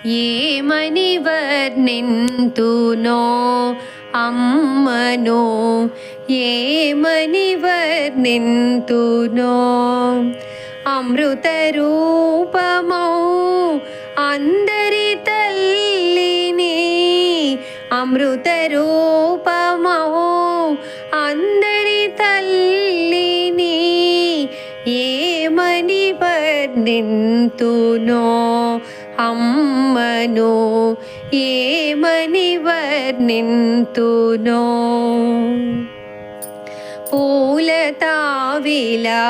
ఏమని వర్ణింతునో అమ్మను, ఏమని వర్ణింతునో. అమృత రూపమౌ అందరి తల్లిని, అమృత రూపమౌ అందరి తల్లిని, ఏమని వర్ణింతునో అమ్మను, ఏమని వర్ణింతునో. పూల తావిలా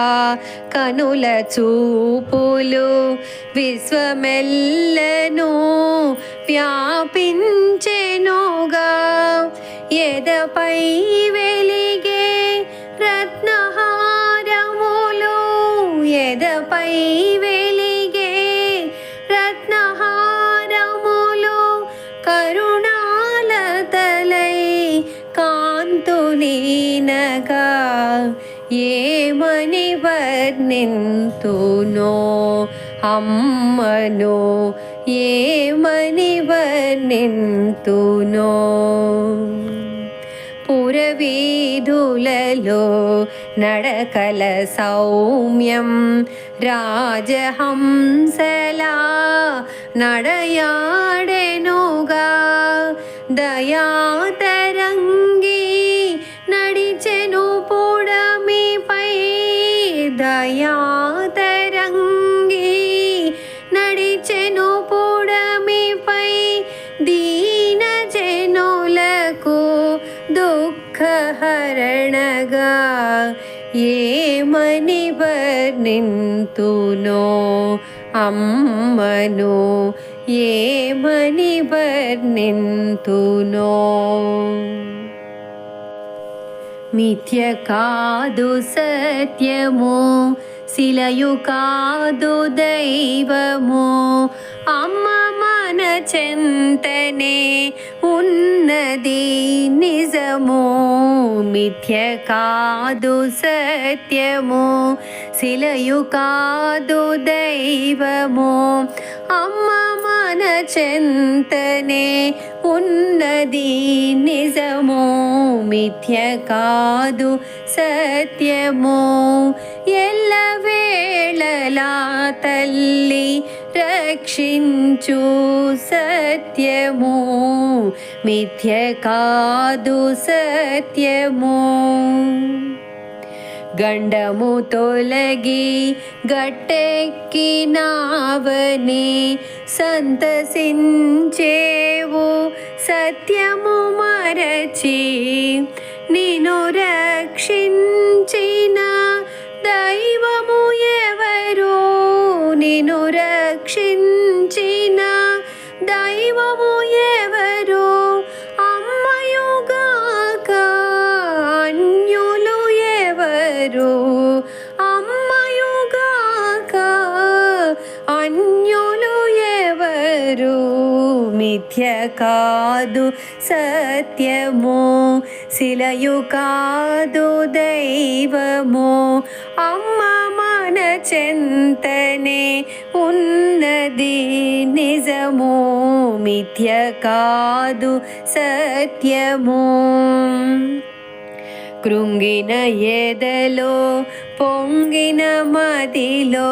కనుల చూపులు విశ్వమెల్లను వ్యాపించెనుగా. ఎదపై వెలిగే రత్నహారములు, ఎదపై వెలిగే రత్నహారములు కరుణాలతలై కాంతులీనగా. ఏమని వర్ణింతునో అమ్మను, ఏమని వర్ణింతునో. పురవీధులలో నడకల సౌమ్యం రాజహంసలా నడయాడెనుగా. దయాతరంగి నడిచెను పుడమిపై, దయాతరంగి నడిచెను పుడమిపై. దీన జనులకు దుఃఖహరణగా. ఏమని వర్ణింతునో అమ్మను, ఏమని వర్ణింతునో. మిథ్య కాదు సత్యము, శిలయు కాదు దైవము. అమ్మ మన చెంతనే ఉన్నది నిజము. మిథ్య కాదు సత్యము, శిలయు కాదు దైవము. అమ్మ మన చెంతనే ఉన్నది నిజము. మిథ్య కాదు సత్యము. ఎల్లవేళలా తల్లి రక్షించు సత్యము. మిథ్య కాదు సత్యము. గండము తొలగి గట్టెక్కినావని సంతసించేవు సత్యము మరచి. నిన్ను రక్షించిన దైవము ఎవరు, నిన్ను రక్షించిన దైవము ఎవరు. అమ్మయుగాక అన్యులు ఎవరు, అమ్మయుగాక అన్యులు ఎవరు. మిథ్య కాదు సత్యము, శిలయు కాదు దైవము. అమ్మ మన చెంతనే ఉన్నది నిజము. మిథ్య కాదు సత్యము. కృంగిన ఎదలో పొంగిన మదిలో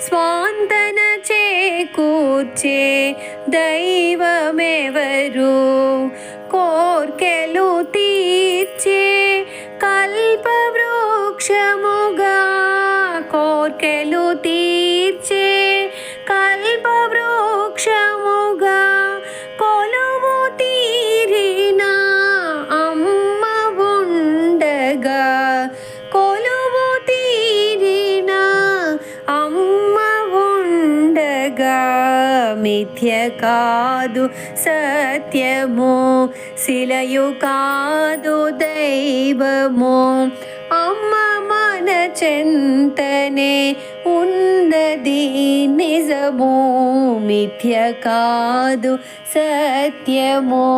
స్వాంతన చేకూర్చే దైవమెవరు. కోర్కెలు తీర్చే కల్పవృక్షముగా, కోర్కెలు తీర్చే కల్పవృక్షముగా. కొలువు తీరిన అమ్మ ఉండగా, కొలువు తీరిన అమ్మ ఉండగా. మిథ్య కాదు సత్యము, శిలయు కాదు దైవము. అమ్మ మన చెంతనే ఉన్నది నిజము. మిథ్య కాదు సత్యము.